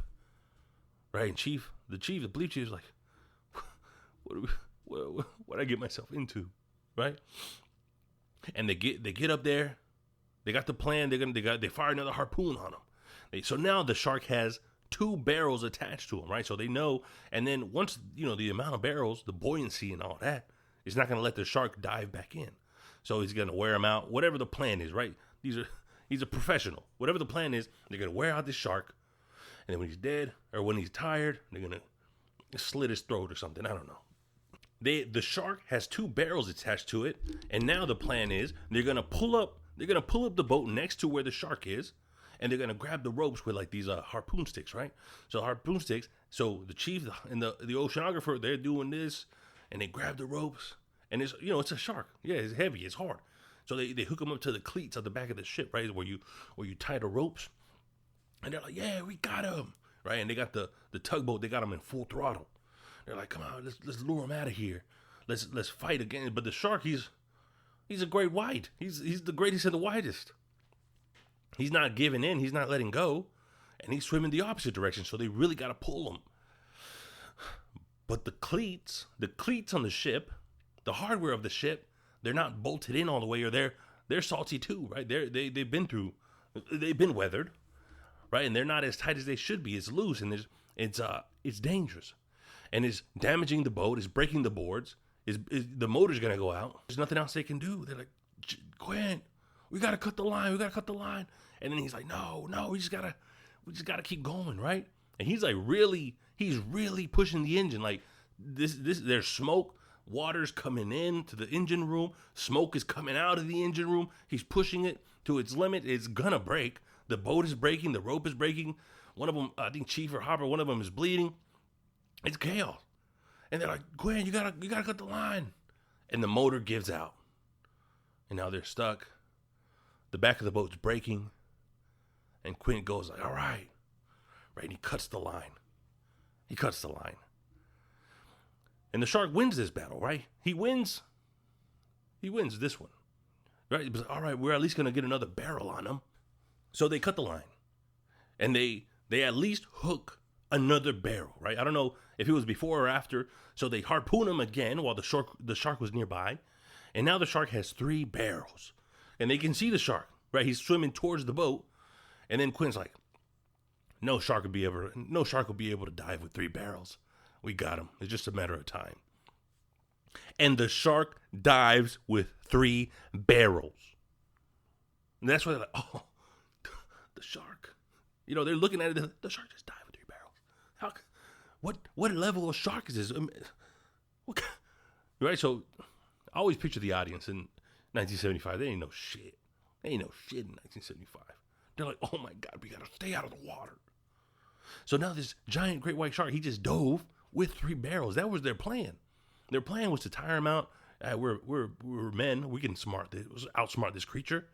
right? And the police chief is like, "What I get myself into?" Right? And they get up there. They got the plan. They fire another harpoon on him. So now the shark has 2 barrels attached to him, right? So they know. And then once the amount of barrels, the buoyancy and all that. He's not going to let the shark dive back in. So he's going to wear him out. Whatever the plan is, right? He's a professional. Whatever the plan is, they're going to wear out this shark. And then when he's dead or when he's tired, they're going to slit his throat or something. I don't know. The shark has 2 barrels attached to it. And now the plan is they're going to pull up the boat next to where the shark is. And they're going to grab the ropes with like these harpoon sticks, right? So harpoon sticks. So the chief and the oceanographer, they're doing this. And they grab the ropes, and it's a shark. Yeah, it's heavy, it's hard. So they hook them up to the cleats at the back of the ship, right? Where you tie the ropes, and they're like, "Yeah, we got him," right? And they got the tugboat, they got him in full throttle. They're like, "Come on, let's lure him out of here. Let's fight again." But the shark, he's a great white. He's the greatest and the whitest. He's not giving in. He's not letting go, and he's swimming the opposite direction. So they really got to pull him. But the cleats on the ship, the hardware of the ship, They're not bolted in all the way, or they're salty too, right? They've been weathered, right? And they're not as tight as they should be. It's loose, and it's dangerous, and it's damaging the boat. It's breaking the boards. Is the motor's gonna go out? There's nothing else they can do. They're like, Quinn, we gotta cut the line. We gotta cut the line. And then he's like, no, we just gotta keep going, right? And he's really pushing the engine. Like there's smoke, water's coming in to the engine room, smoke is coming out of the engine room. He's pushing it to its limit. It's gonna break. The boat is breaking. The rope is breaking. One of them, I think Chief or Hopper, one of them is bleeding. It's chaos. And they're like, Gwen, you gotta cut the line. And the motor gives out. And now they're stuck. The back of the boat's breaking. And Quint goes like, all right. Right, and he cuts the line. And the shark wins this battle, right? He wins this one. Right? But, all right, we're at least going to get another barrel on him. So they cut the line. And they at least hook another barrel, right? I don't know if it was before or after. So they harpoon him again while the shark was nearby. And now the shark has 3 barrels. And they can see the shark, right? He's swimming towards the boat. And then Quinn's like, no shark will be able to dive with 3 barrels. We got him. It's just a matter of time. And the shark dives with 3 barrels. And that's why they're like, oh, the shark. You know, they're looking at it. The shark just dived with 3 barrels. What level of shark is this? Right? So I always picture the audience in 1975. They ain't no shit. They ain't no shit in 1975. They're like, oh my God, we got to stay out of the water. So now this giant great white shark, he just dove with 3 barrels. That was their plan. Their plan was to tire him out. We're men. We can outsmart this creature.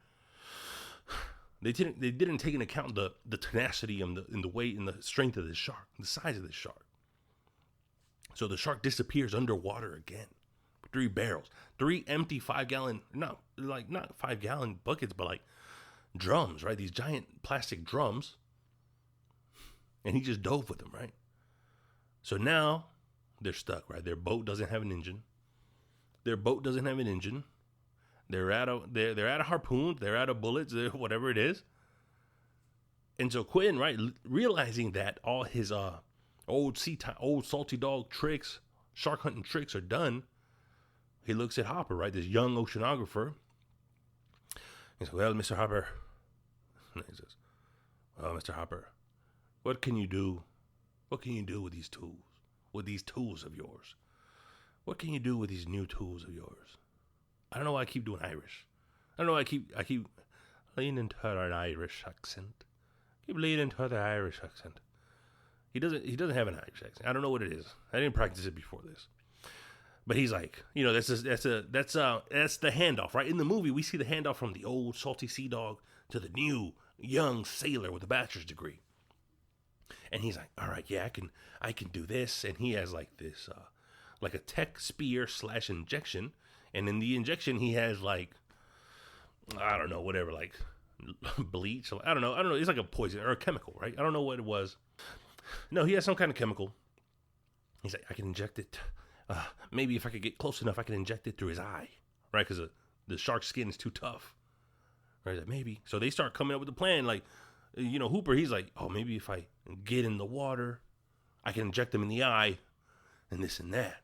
They didn't take into account the tenacity and the weight and the strength of this shark, the size of this shark. So the shark disappears underwater again. 3 barrels, 3 empty 5-gallon, not 5-gallon buckets, but like drums, right? These giant plastic drums. And he just dove with them, right? So now they're stuck, right? Their boat doesn't have an engine. They're out of harpoons. They're out of bullets, whatever it is. And so Quentin, right, realizing that all his old salty dog tricks, shark hunting tricks are done, he looks at Hopper, right, this young oceanographer. He says, well, Mr. Hopper, and he says, well, Mr. Hopper, what can you do? What can you do with these tools? With these tools of yours? What can you do with these new tools of yours? I don't know why I keep doing Irish. I don't know why I keep leaning toward an Irish accent. Keep leaning toward the Irish accent. He doesn't have an Irish accent. I don't know what it is. I didn't practice it before this. But he's like, you know, that's the handoff, right? In the movie, we see the handoff from the old salty sea dog to the new young sailor with a bachelor's degree. And he's like, all right, yeah, I can do this. And he has like this, like a tech spear / injection. And in the injection, he has like, I don't know, whatever, like bleach. I don't know. It's like a poison or a chemical, right? I don't know what it was. No, he has some kind of chemical. He's like, I can inject it. Maybe if I could get close enough, I could inject it through his eye, right? Because the shark's skin is too tough. Right? Like, maybe. So they start coming up with a plan. Like, you know, Hooper, he's like, oh, maybe if I get in the water, I can inject him in the eye and this and that.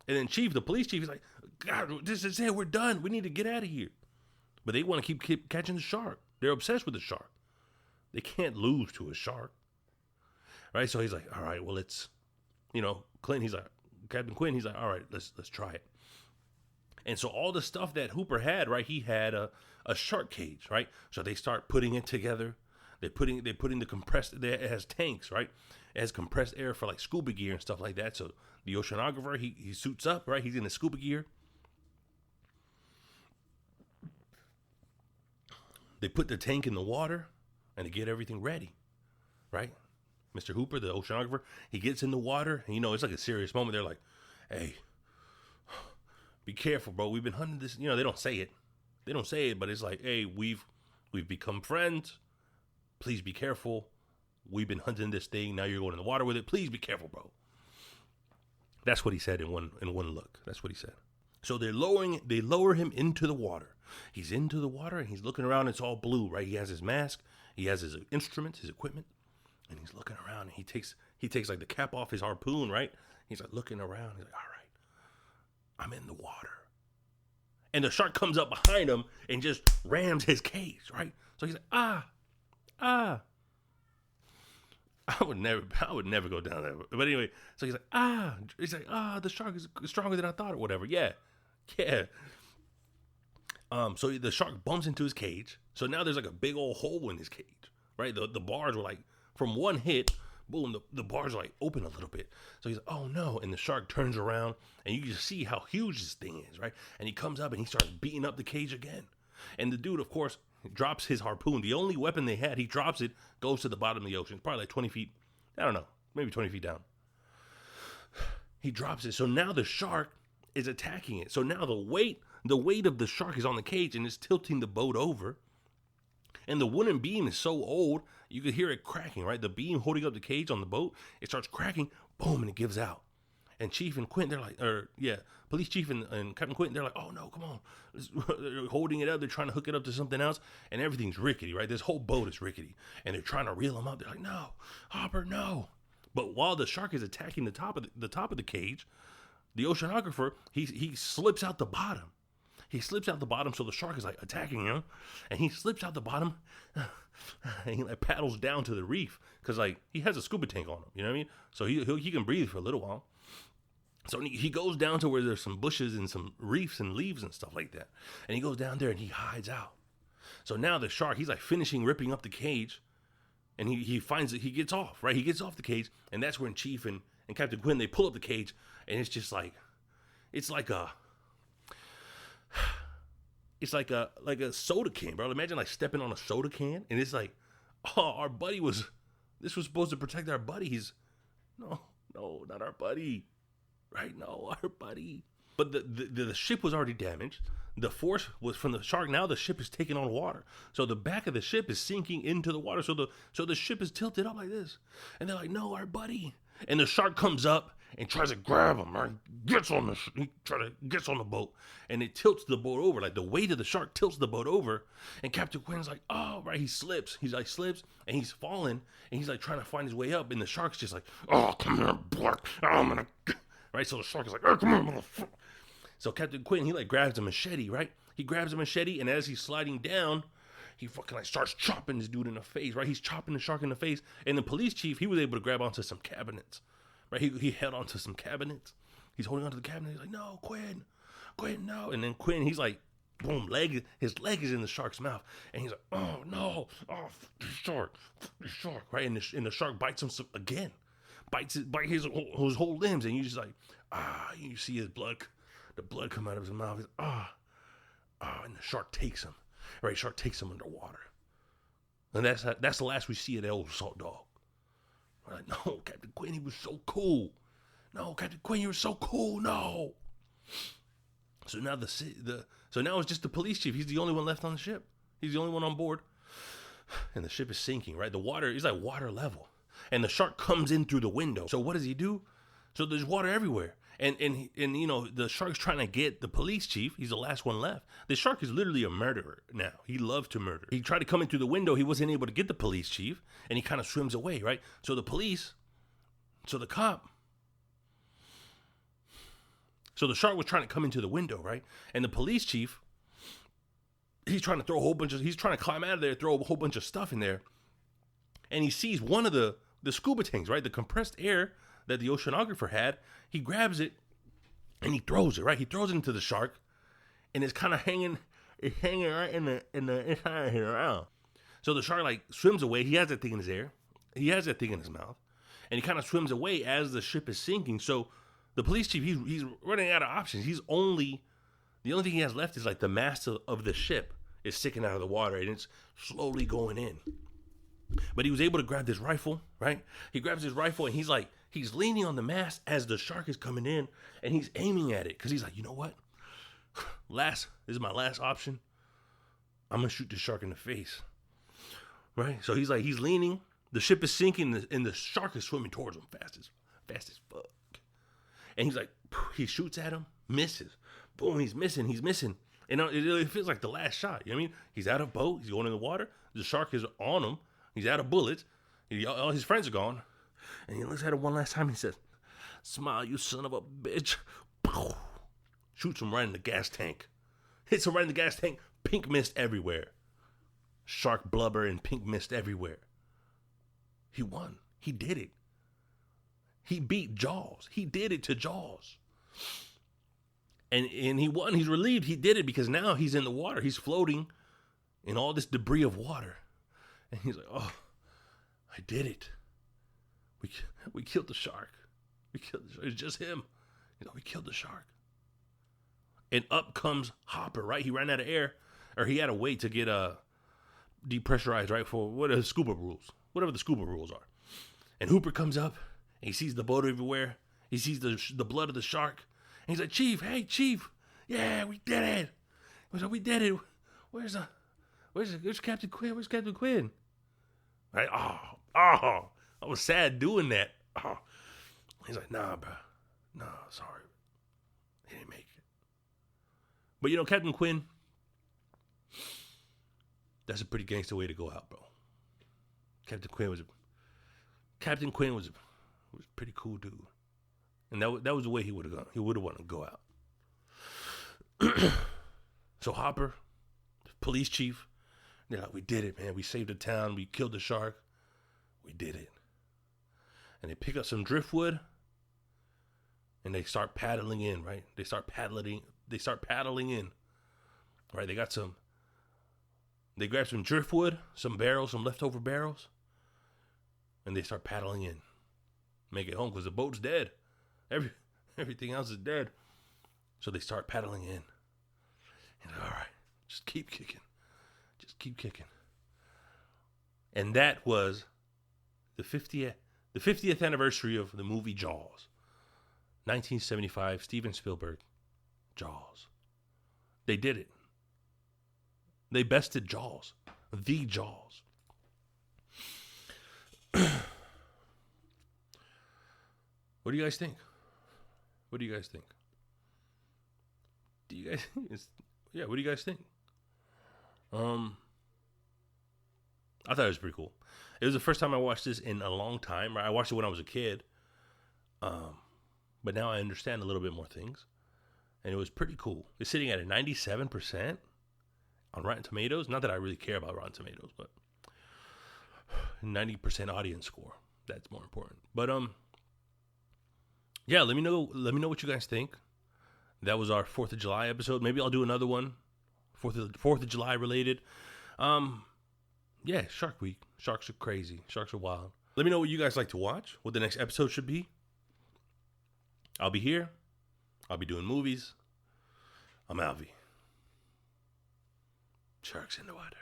And then the police chief, is like, God, this is it. We're done. We need to get out of here. But they want to keep catching the shark. They're obsessed with the shark. They can't lose to a shark. Right? So he's like, all right, well, it's, you know, Captain Quinn, he's like, all right, let's try it. And so all the stuff that Hooper had, right, he had a shark cage, right? So they start putting it together. They're putting the compressed, it has tanks, right? It has compressed air for like scuba gear and stuff like that. So the oceanographer, he suits up, right? He's in the scuba gear. They put the tank in the water and they get everything ready, right? Mr. Hooper, the oceanographer, he gets in the water, and you know, it's like a serious moment. They're like, hey, be careful, bro. We've been hunting this. You know, they don't say it, but it's like, hey, we've become friends. Please be careful. We've been hunting this thing. Now you're going in the water with it. Please be careful, bro. That's what he said in one look. That's what he said. So they lower him into the water. He's into the water and he's looking around. It's all blue, right? He has his mask, he has his instruments, his equipment, and he's looking around. And he takes like the cap off his harpoon, right? He's like looking around. He's like, all right, I'm in the water. And the shark comes up behind him and just rams his cage, right? So he's like, ah. I would never go down there. But anyway, so he's like, the shark is stronger than I thought or whatever. Yeah. So the shark bumps into his cage. So now there's like a big old hole in his cage, right? The bars were like, from one hit, boom, the bars are like open a little bit. So he's like, oh no. And the shark turns around and you just see how huge this thing is, right? And he comes up and he starts beating up the cage again. And the dude, of course, drops his harpoon. The only weapon they had, he drops it, goes to the bottom of the ocean. It's probably like 20 feet. I don't know, maybe 20 feet down. He drops it. So now the shark is attacking it. So now the weight of the shark is on the cage and it's tilting the boat over. And the wooden beam is so old, you could hear it cracking, right? The beam holding up the cage on the boat, it starts cracking, boom, and it gives out. And Chief and Quint, they're like, Police Chief and Captain Quint, they're like, oh no, come on. They're holding it up, they're trying to hook it up to something else, and everything's rickety, right? This whole boat is rickety. And they're trying to reel him up. They're like, no, Hopper, no. But while the shark is attacking the top of the cage, the oceanographer, he slips out the bottom. He slips out the bottom, so the shark is like attacking him, and he slips out the bottom, and he like paddles down to the reef, because like he has a scuba tank on him, you know what I mean? So he can breathe for a little while. So he goes down to where there's some bushes and some reefs and leaves and stuff like that, and he goes down there and he hides out. So now the shark, he's like finishing ripping up the cage, and he finds that he gets off, right? He gets off the cage, and that's when Chief and Captain Quinn, they pull up the cage, and it's just like, it's like a soda can, bro. Imagine like stepping on a soda can, and it's like, oh, this was supposed to protect our buddy. No, not our buddy, right? No, our buddy. But the ship was already damaged. The force was from the shark. Now the ship is taking on water, so the back of the ship is sinking into the water. So the ship is tilted up like this, and they're like, no, our buddy. And the shark comes up and tries to grab him, right? Gets on the boat, and it tilts the boat over. Like the weight of the shark tilts the boat over, and Captain Quinn's like, oh, right, he slips. And he's falling, and he's like trying to find his way up, and the shark's just like, oh, come here, Black, I'm gonna, right? So the shark is like, oh, come here, motherfucker. So Captain Quinn, he like grabs a machete, right? He grabs a machete, and as he's sliding down, he fucking like starts chopping this dude in the face, right? He's chopping the shark in the face, and the police chief, he was able to grab onto some cabinets. Right, he held onto some cabinets. He's holding onto the cabinet. He's like, no, Quinn, no. And then Quinn, he's like, boom, his leg is in the shark's mouth. And he's like, oh, no, oh, the shark, right? And the shark bites him again. Bites his whole limbs. And you just like, you see the blood come out of his mouth. He's and the shark takes him. Right, shark takes him underwater. And that's the last we see of the old salt dog. Like, no, Captain Quinn, he was so cool. No, Captain Quinn, you were so cool. No. So now now it's just the police chief. He's the only one left on the ship. He's the only one on board. And the ship is sinking, right? The water is like water level. And the shark comes in through the window. So what does he do? So there's water everywhere. And you know, the shark's trying to get the police chief. He's the last one left. The shark is literally a murderer now. He loves to murder. He tried to come in through the window. He wasn't able to get the police chief, and he kind of swims away, right? So the shark was trying to come into the window, right? And the police chief, he's trying to climb out of there, throw a whole bunch of stuff in there. And he sees one of the scuba tanks, right? The compressed air that the oceanographer had. He grabs it and he throws it, right? He throws it into the shark, and it's kind of hanging right in the inside of his mouth. So the shark like swims away. He has that thing in his ear. He has that thing in his mouth, and he kind of swims away as the ship is sinking. So the police chief, he's running out of options. The only thing he has left is like the mast of the ship is sticking out of the water, and it's slowly going in. But he was able to grab this rifle, right? He grabs his rifle, and he's leaning on the mast as the shark is coming in, and he's aiming at it because he's like, you know what? This is my last option. I'm gonna shoot the shark in the face, right? So he's leaning. The ship is sinking, and the shark is swimming towards him fast as fuck. And he's like, he shoots at him, misses. boom, he's missing. And it feels like the last shot. You know what I mean? He's out of boat. He's going in the water. The shark is on him. He's out of bullets. All his friends are gone. And he looks at him one last time. He says, "Smile, you son of a bitch." Shoots him right in the gas tank. Hits him right in the gas tank. Pink mist everywhere. Shark blubber and pink mist everywhere. He won. He did it. He beat Jaws. He did it to Jaws. And he won. He's relieved he did it because now he's in the water. He's floating in all this debris of water. And he's like, "Oh, I did it. We killed the shark. We killed the shark. It's just him. We killed the shark." And up comes Hopper, right? He ran out of air, or he had to wait to get depressurized, right? For what are the scuba rules? Whatever the scuba rules are. And Hooper comes up, and he sees the boat everywhere. He sees the blood of the shark. And he's like, "Chief, hey, Chief. Yeah, we did it. We did it. Where's Captain Quinn? Where's Captain Quinn?" Right? Oh, I was sad doing that. Oh. He's like, "Nah, bro. No, sorry. He didn't make it." But Captain Quinn, that's a pretty gangster way to go out, bro. Captain Quinn was a pretty cool dude. And that was the way he would have gone. He would have wanted to go out. So Hopper, the police chief, they're like, "We did it, man. We saved the town. We killed the shark. We did it." And they pick up some driftwood, and they start paddling in, right? They start paddling in. Right? They grab some driftwood, some barrels, some leftover barrels, and they start paddling in. Make it home because the boat's dead. Everything else is dead. So they start paddling in. And all right, just keep kicking. Just keep kicking. And that was the 50th anniversary of the movie Jaws. 1975, Steven Spielberg, Jaws. They did it. They bested Jaws. The Jaws. What do you guys think? What do you guys think? What do you guys think? I thought it was pretty cool. It was the first time I watched this in a long time. Right? I watched it when I was a kid. But now I understand a little bit more things. And it was pretty cool. It's sitting at a 97% on Rotten Tomatoes. Not that I really care about Rotten Tomatoes, but 90% audience score. That's more important. But yeah, let me know what you guys think. That was our 4th of July episode. Maybe I'll do another one. 4th of July related. Yeah, Shark Week. Sharks are crazy. Sharks are wild. Let me know what you guys like to watch. What the next episode should be. I'll be here. I'll be doing movies. I'm Alvy. Sharks in the water.